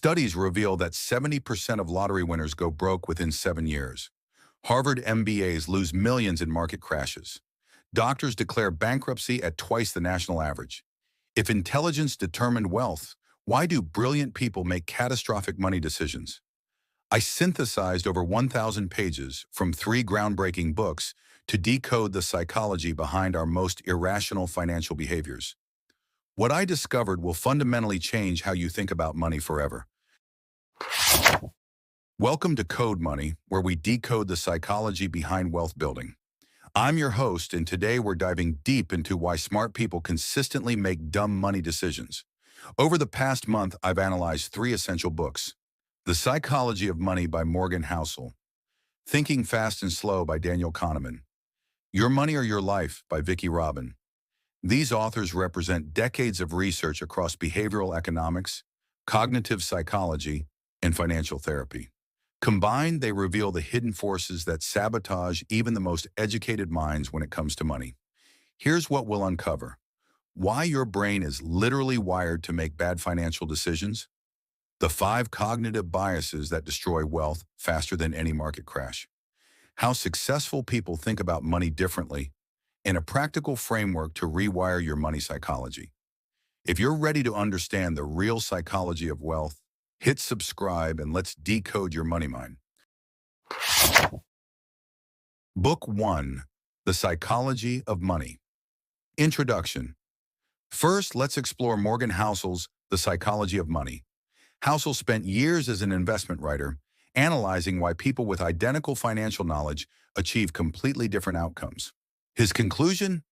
Studies reveal that 70% of lottery winners go broke within 7 years. Harvard MBAs lose millions in market crashes. Doctors declare bankruptcy at twice the national average. If intelligence determined wealth, why do brilliant people make catastrophic money decisions? I synthesized over 1,000 pages from 3 groundbreaking books to decode the psychology behind our most irrational financial behaviors. What I discovered will fundamentally change how you think about money forever. Welcome to Code Money, where we decode the psychology behind wealth building. I'm your host, and today we're diving deep into why smart people consistently make dumb money decisions. Over the past month, I've analyzed 3 essential books: The Psychology of Money by Morgan Housel, Thinking Fast and Slow by Daniel Kahneman, Your Money or Your Life by Vicki. These authors represent decades of research across behavioral economics, cognitive psychology, and financial therapy. Combined, they reveal the hidden forces that sabotage even the most educated minds when it comes to money. Here's what we'll uncover: why your brain is literally wired to make bad financial decisions, the 5 cognitive biases that destroy wealth faster than any market crash, how successful people think about money differently, and a practical framework to rewire your money psychology. If you're ready to understand the real psychology of wealth, hit subscribe and let's decode your money mind. Book 1: The Psychology of Money. Introduction. First, let's explore Morgan Housel's The Psychology of Money. Housel spent years as an investment writer, analyzing why people with identical financial knowledge achieve completely different outcomes. His conclusion?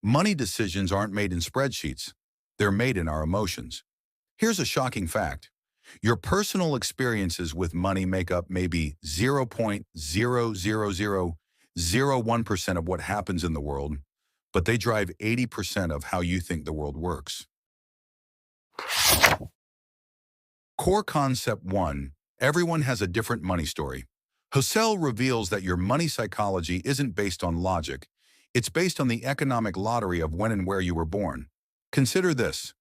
Money decisions aren't made in spreadsheets. They're made in our emotions. Here's a shocking fact. Your personal experiences with money make up maybe 0.00001% of what happens in the world, but they drive 80% of how you think the world works. Core Concept 1. Everyone has a different money story. Housel reveals that your money psychology isn't based on logic. It's based on the economic lottery of when and where you were born. Consider this.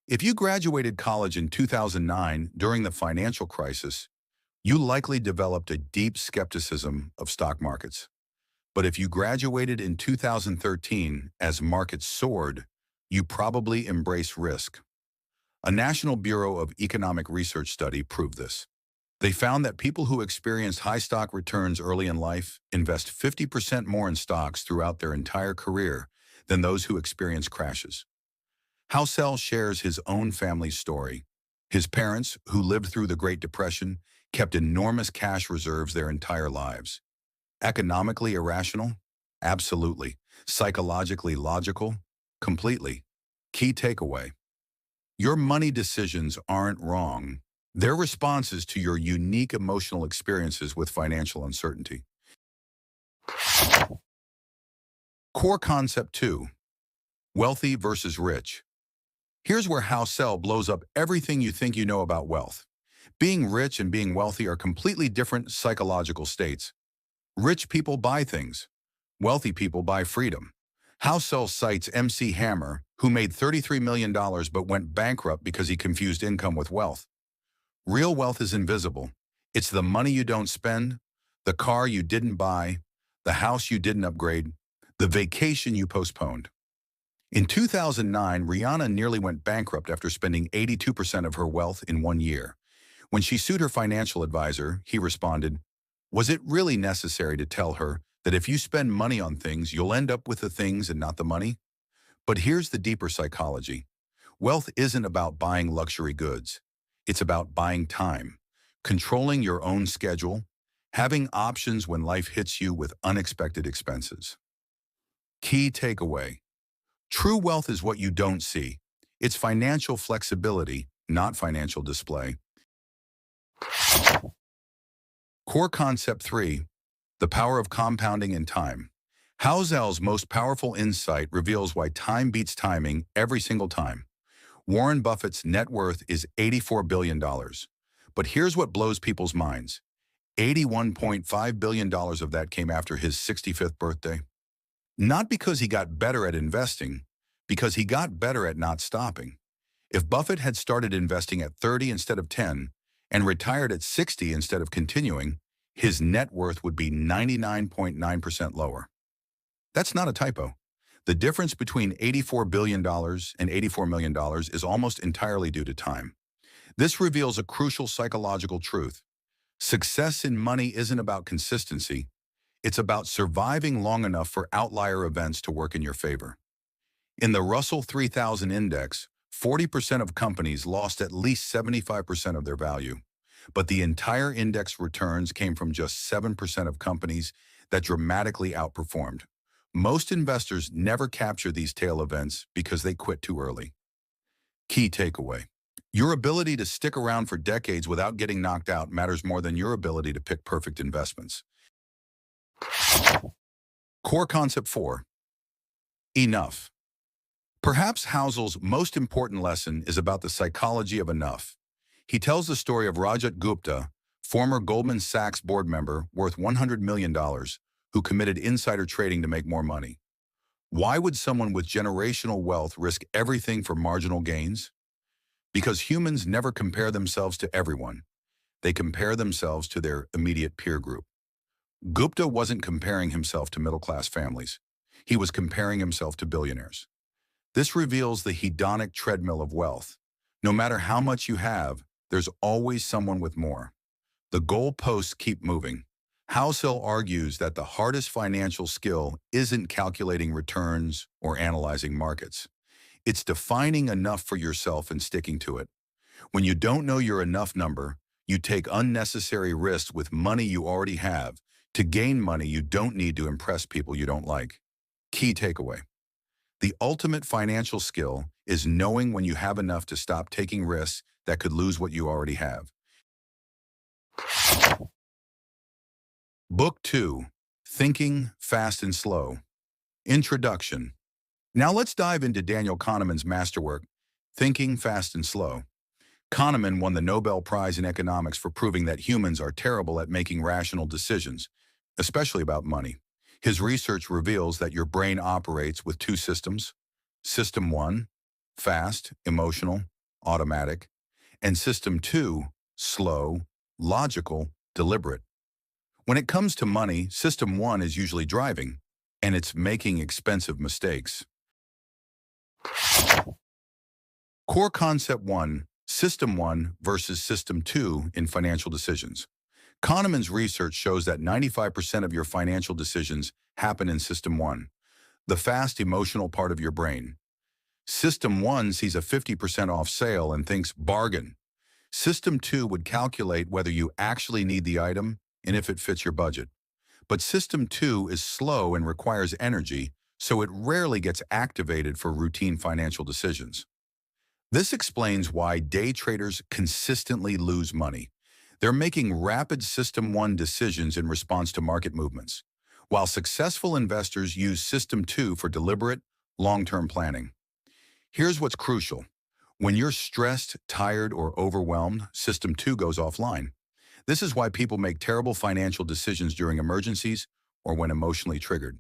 If you graduated college in 2009 during the financial crisis, you likely developed a deep skepticism of stock markets. But if you graduated in 2013 as markets soared, you probably embraced risk. A National Bureau of Economic Research study proved this. They found that people who experienced high stock returns early in life invest 50% more in stocks throughout their entire career than those who experience crashes. Housel shares his own family's story. His parents, who lived through the Great Depression, kept enormous cash reserves their entire lives. Economically irrational? Absolutely. Psychologically logical? Completely. Key takeaway: your money decisions aren't wrong. They're responses to your unique emotional experiences with financial uncertainty. Core Concept 2. Wealthy versus rich. Here's where Housel blows up everything you think you know about wealth. Being rich and being wealthy are completely different psychological states. Rich people buy things. Wealthy people buy freedom. Housel cites MC Hammer, who made $33 million but went bankrupt because he confused income with wealth. Real wealth is invisible. It's the money you don't spend, the car you didn't buy, the house you didn't upgrade, the vacation you postponed. In 2009, Rihanna nearly went bankrupt after spending 82% of her wealth in 1 year. When she sued her financial advisor, he responded, "Was it really necessary to tell her that if you spend money on things, you'll end up with the things and not the money?" But here's the deeper psychology. Wealth isn't about buying luxury goods. It's about buying time, controlling your own schedule, having options when life hits you with unexpected expenses. Key takeaway: true wealth is what you don't see. It's financial flexibility, not financial display. Core Concept 3. The Power of Compounding in Time. Housel's most powerful insight reveals why time beats timing every single time. Warren Buffett's net worth is $84 billion. But here's what blows people's minds. $81.5 billion of that came after his 65th birthday. Not because he got better at investing, because he got better at not stopping. If Buffett had started investing at 30 instead of 10, and retired at 60 instead of continuing, his net worth would be 99.9% lower. That's not a typo. The difference between $84 billion and $84 million is almost entirely due to time. This reveals a crucial psychological truth. Success in money isn't about consistency. It's about surviving long enough for outlier events to work in your favor. In the Russell 3000 index, 40% of companies lost at least 75% of their value, but the entire index returns came from just 7% of companies that dramatically outperformed. Most investors never capture these tail events because they quit too early. Key takeaway. Your ability to stick around for decades without getting knocked out matters more than your ability to pick perfect investments. Core Concept 4. Enough. Perhaps Housel's most important lesson is about the psychology of enough. He tells the story of Rajat Gupta, former Goldman Sachs board member worth $100 million, who committed insider trading to make more money. Why would someone with generational wealth risk everything for marginal gains? Because humans never compare themselves to everyone. They compare themselves to their immediate peer group. Gupta wasn't comparing himself to middle-class families. He was comparing himself to billionaires. This reveals the hedonic treadmill of wealth. No matter how much you have, there's always someone with more. The goalposts keep moving. Housel argues that the hardest financial skill isn't calculating returns or analyzing markets. It's defining enough for yourself and sticking to it. When you don't know your enough number, you take unnecessary risks with money you already have to gain money you don't need to impress people you don't like. Key takeaway. The ultimate financial skill is knowing when you have enough to stop taking risks that could lose what you already have. Book 2. Thinking Fast and Slow. Introduction. Now let's dive into Daniel Kahneman's masterwork, Thinking Fast and Slow. Kahneman won the Nobel Prize in economics for proving that humans are terrible at making rational decisions, especially about money. His research reveals that your brain operates with two systems. System 1, fast, emotional, automatic, and System 2, slow, logical, deliberate. When it comes to money, System 1 is usually driving, and it's making expensive mistakes. Core Concept 1, System 1 versus System 2 in financial decisions. Kahneman's research shows that 95% of your financial decisions happen in System 1, the fast emotional part of your brain. System 1 sees a 50% off sale and thinks bargain. System 2 would calculate whether you actually need the item and if it fits your budget. But System 2 is slow and requires energy, so it rarely gets activated for routine financial decisions. This explains why day traders consistently lose money. They're making rapid System 1 decisions in response to market movements, while successful investors use System 2 for deliberate, long-term planning. Here's what's crucial. When you're stressed, tired, or overwhelmed, System 2 goes offline. This is why people make terrible financial decisions during emergencies or when emotionally triggered.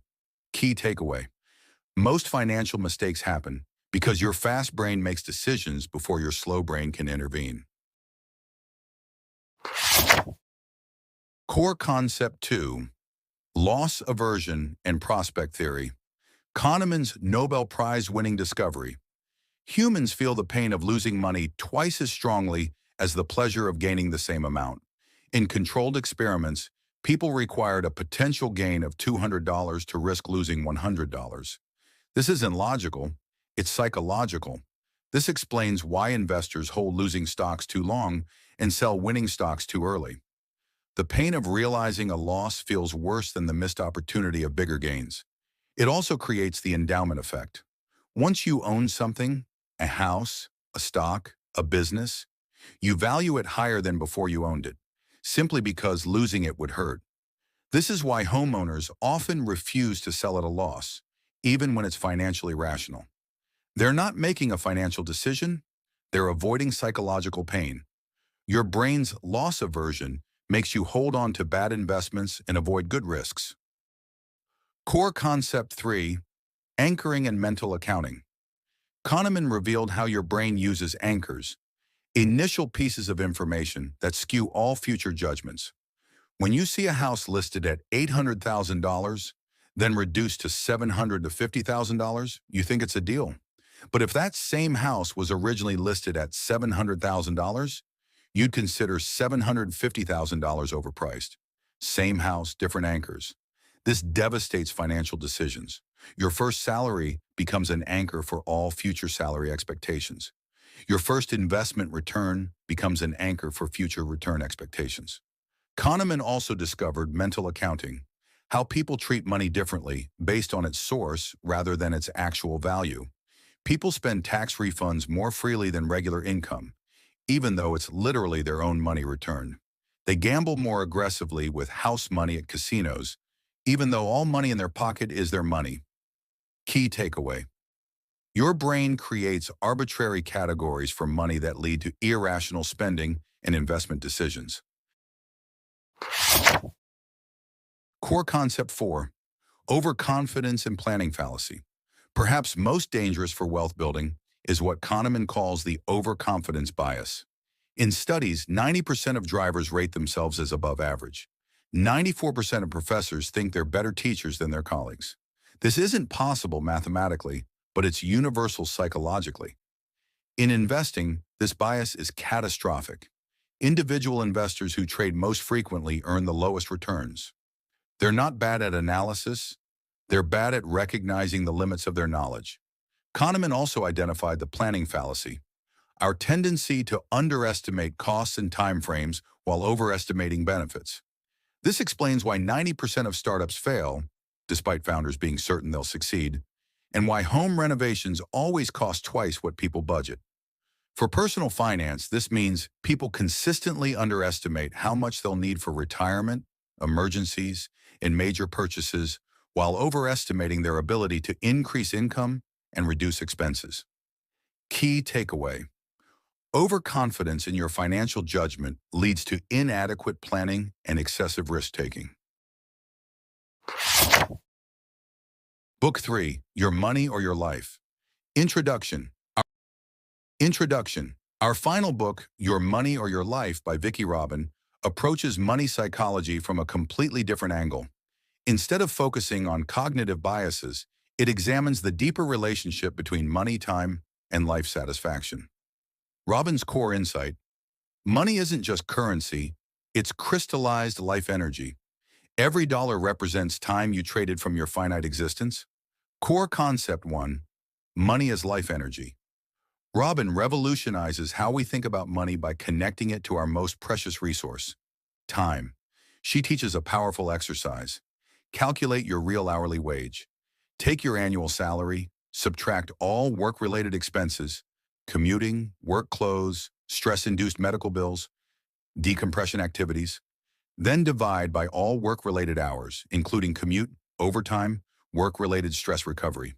Key takeaway. Most financial mistakes happen because your fast brain makes decisions before your slow brain can intervene. Core Concept 2. Loss Aversion and Prospect Theory. Kahneman's Nobel Prize-winning discovery. Humans feel the pain of losing money twice as strongly as the pleasure of gaining the same amount. In controlled experiments, people required a potential gain of $200 to risk losing $100. This isn't logical, it's psychological. This explains why investors hold losing stocks too long and sell winning stocks too early. The pain of realizing a loss feels worse than the missed opportunity of bigger gains. It also creates the endowment effect. Once you own something, a house, a stock, a business, you value it higher than before you owned it, simply because losing it would hurt. This is why homeowners often refuse to sell at a loss, even when it's financially rational. They're not making a financial decision, they're avoiding psychological pain. Your brain's loss aversion makes you hold on to bad investments and avoid good risks. Core Concept 3. Anchoring and Mental Accounting. Kahneman revealed how your brain uses anchors. Initial pieces of information that skew all future judgments. When you see a house listed at $800,000, then reduced to $700,000 to $50,000, you think it's a deal. But if that same house was originally listed at $700,000, you'd consider $750,000 overpriced. Same house, different anchors. This devastates financial decisions. Your first salary becomes an anchor for all future salary expectations. Your first investment return becomes an anchor for future return expectations. Kahneman also discovered mental accounting, how people treat money differently based on its source rather than its actual value. People spend tax refunds more freely than regular income, even though it's literally their own money returned. They gamble more aggressively with house money at casinos, even though all money in their pocket is their money. Key takeaway. Your brain creates arbitrary categories for money that lead to irrational spending and investment decisions. Core Concept 4. Overconfidence and planning fallacy. Perhaps most dangerous for wealth building is what Kahneman calls the overconfidence bias. In studies, 90% of drivers rate themselves as above average. 94% of professors think they're better teachers than their colleagues. This isn't possible mathematically, but it's universal psychologically. In investing, this bias is catastrophic. Individual investors who trade most frequently earn the lowest returns. They're not bad at analysis, they're bad at recognizing the limits of their knowledge. Kahneman also identified the planning fallacy, our tendency to underestimate costs and timeframes while overestimating benefits. This explains why 90% of startups fail, despite founders being certain they'll succeed, and why home renovations always cost twice what people budget. For personal finance, this means people consistently underestimate how much they'll need for retirement, emergencies, and major purchases, while overestimating their ability to increase income and reduce expenses. Key takeaway. Overconfidence in your financial judgment leads to inadequate planning and excessive risk-taking. Book 3, Your Money or Your Life. Introduction. Our final book, Your Money or Your Life by Vicki approaches money psychology from a completely different angle. Instead of focusing on cognitive biases, it examines the deeper relationship between money, time, and life satisfaction. Robin's core insight: money isn't just currency, it's crystallized life energy. Every dollar represents time you traded from your finite existence. Core Concept 1, Money as Life Energy. Robin revolutionizes how we think about money by connecting it to our most precious resource, time. She teaches a powerful exercise. Calculate your real hourly wage. Take your annual salary, subtract all work-related expenses, commuting, work clothes, stress-induced medical bills, decompression activities, then divide by all work-related hours, including commute, overtime, work-related stress recovery.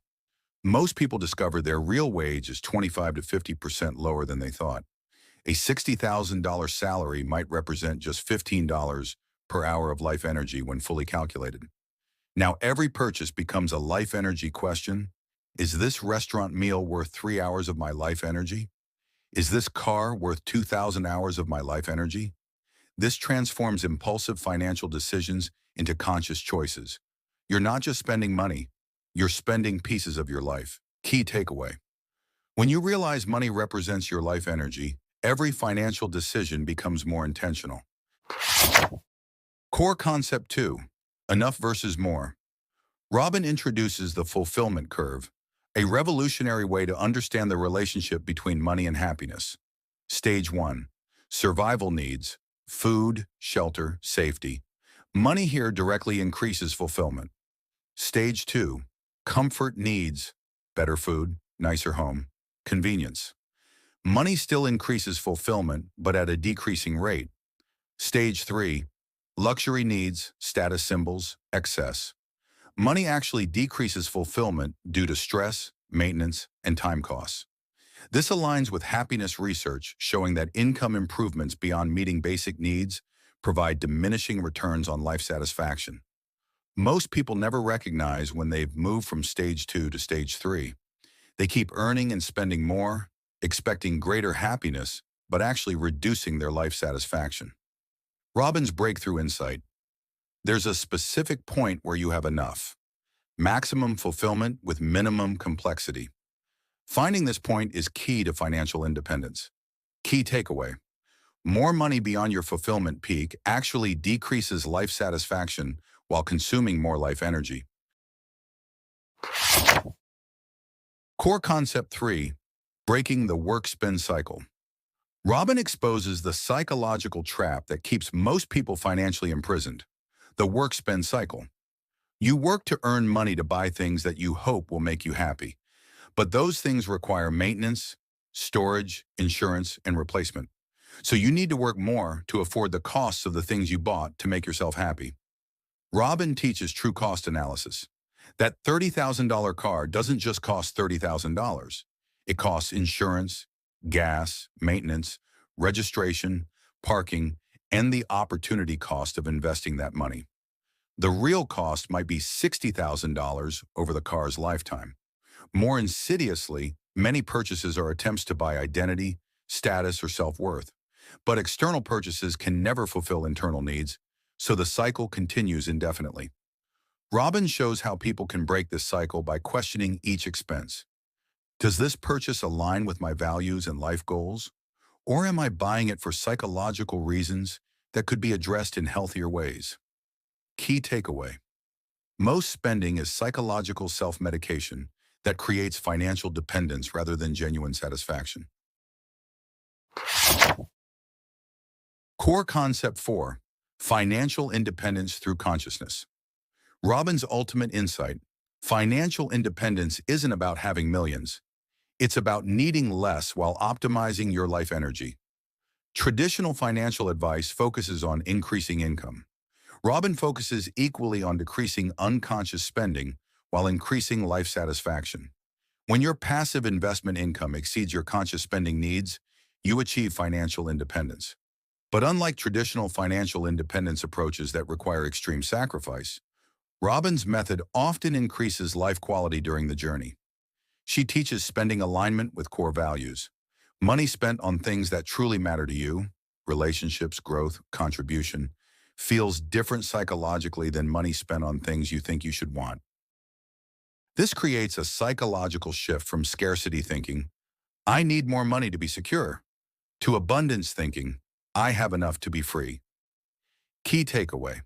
Most people discover their real wage is 25 to 50% lower than they thought. A $60,000 salary might represent just $15 per hour of life energy when fully calculated. Now every purchase becomes a life energy question. Is this restaurant meal worth 3 hours of my life energy? Is this car worth 2,000 hours of my life energy? This transforms impulsive financial decisions into conscious choices. You're not just spending money, you're spending pieces of your life. Key takeaway. When you realize money represents your life energy, every financial decision becomes more intentional. Core Concept 2, Enough versus More. Robin introduces the fulfillment curve, a revolutionary way to understand the relationship between money and happiness. Stage 1, Survival Needs, food, shelter, safety. Money here directly increases fulfillment. Stage 2, Comfort Needs, better food, nicer home, convenience. Money still increases fulfillment, but at a decreasing rate. Stage 3, Luxury Needs, status symbols, excess. Money actually decreases fulfillment due to stress, maintenance, and time costs. This aligns with happiness research showing that income improvements beyond meeting basic needs provide diminishing returns on life satisfaction. Most people never recognize when they've moved from stage 2 to stage 3. They keep earning and spending more, expecting greater happiness, but actually reducing their life satisfaction. Robin's breakthrough insight: there's a specific point where you have enough. Maximum fulfillment with minimum complexity. Finding this point is key to financial independence. Key takeaway: more money beyond your fulfillment peak actually decreases life satisfaction while consuming more life energy. Core Concept 3: Breaking the Work-Spend Cycle. Robin exposes the psychological trap that keeps most people financially imprisoned: the work-spend cycle. You work to earn money to buy things that you hope will make you happy, but those things require maintenance, storage, insurance, and replacement. So you need to work more to afford the costs of the things you bought to make yourself happy. Robin teaches true cost analysis. That $30,000 car doesn't just cost $30,000. It costs insurance, gas, maintenance, registration, parking, and the opportunity cost of investing that money. The real cost might be $60,000 over the car's lifetime. More insidiously, many purchases are attempts to buy identity, status, or self-worth. But external purchases can never fulfill internal needs, so the cycle continues indefinitely. Robin shows how people can break this cycle by questioning each expense. Does this purchase align with my values and life goals? Or am I buying it for psychological reasons that could be addressed in healthier ways? Key takeaway: most spending is psychological self-medication that creates financial dependence rather than genuine satisfaction. Core Concept 4: Financial Independence Through Consciousness. Robin's ultimate insight: financial independence isn't about having millions. It's about needing less while optimizing your life energy. Traditional financial advice focuses on increasing income. Robin focuses equally on decreasing unconscious spending while increasing life satisfaction. When your passive investment income exceeds your conscious spending needs, you achieve financial independence. But unlike traditional financial independence approaches that require extreme sacrifice, Robin's method often increases life quality during the journey. She teaches spending alignment with core values. Money spent on things that truly matter to you, relationships, growth, contribution, feels different psychologically than money spent on things you think you should want. This creates a psychological shift from scarcity thinking, I need more money to be secure, to abundance thinking, I have enough to be free. Key takeaway: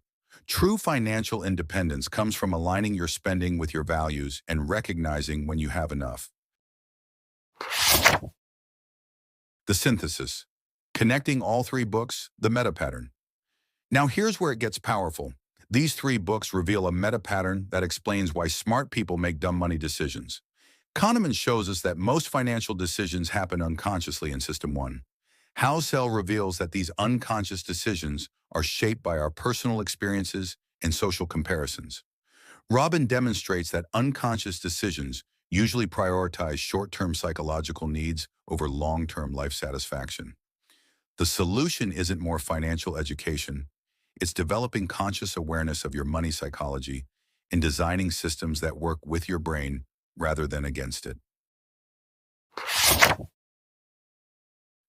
true financial independence comes from aligning your spending with your values and recognizing when you have enough. The synthesis: connecting all three books, the meta pattern. Now here's where it gets powerful. These three books reveal a meta pattern that explains why smart people make dumb money decisions. Kahneman shows us that most financial decisions happen unconsciously in System 1. Housel reveals that these unconscious decisions are shaped by our personal experiences and social comparisons. Robin demonstrates that unconscious decisions usually prioritize short-term psychological needs over long-term life satisfaction. The solution isn't more financial education. It's developing conscious awareness of your money psychology and designing systems that work with your brain rather than against it.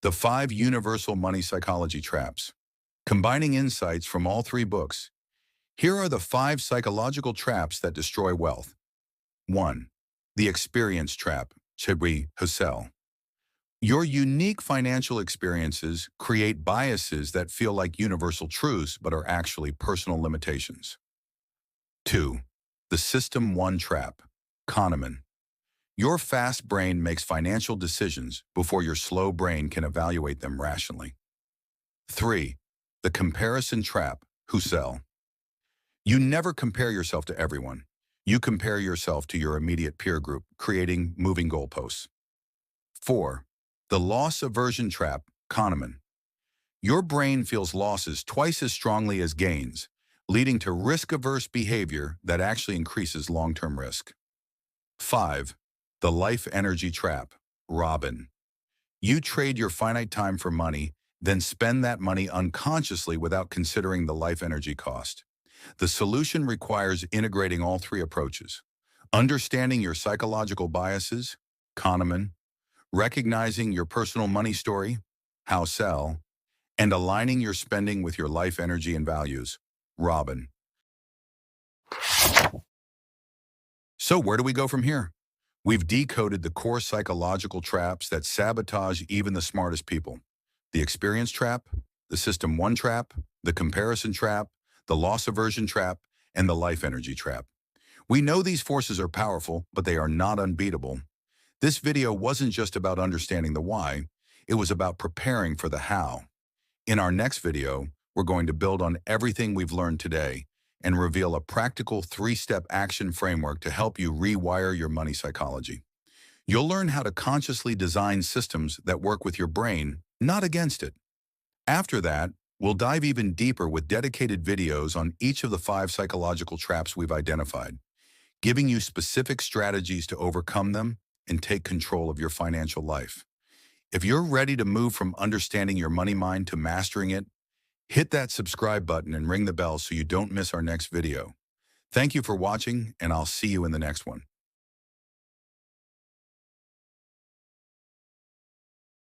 The 5 Universal Money Psychology Traps. Combining insights from all three books, here are the 5 psychological traps that destroy wealth. 1. The Experience Trap, Housel. Your unique financial experiences create biases that feel like universal truths but are actually personal limitations. 2. The System 1 Trap, Kahneman. Your fast brain makes financial decisions before your slow brain can evaluate them rationally. 3. The Comparison Trap, Housel. You never compare yourself to everyone. You compare yourself to your immediate peer group, creating moving goalposts. 4. The Loss Aversion Trap, Kahneman. Your brain feels losses twice as strongly as gains, leading to risk-averse behavior that actually increases long-term risk. 5. The Life Energy Trap, Robin. You trade your finite time for money, then spend that money unconsciously without considering the life energy cost. The solution requires integrating all three approaches: understanding your psychological biases, Kahneman; recognizing your personal money story, Housel, and aligning your spending with your life energy and values. Robin. So where do we go from here? We've decoded the core psychological traps that sabotage even the smartest people. The experience trap, the system one trap, the comparison trap, the loss aversion trap, and the life energy trap. We know these forces are powerful, but they are not unbeatable. This video wasn't just about understanding the why, it was about preparing for the how. In our next video, we're going to build on everything we've learned today and reveal a practical 3-step action framework to help you rewire your money psychology. You'll learn how to consciously design systems that work with your brain, not against it. After that, we'll dive even deeper with dedicated videos on each of the 5 psychological traps we've identified, giving you specific strategies to overcome them and take control of your financial life. If you're ready to move from understanding your money mind to mastering it, hit that subscribe button and ring the bell so you don't miss our next video. Thank you for watching, and I'll see you in the next one.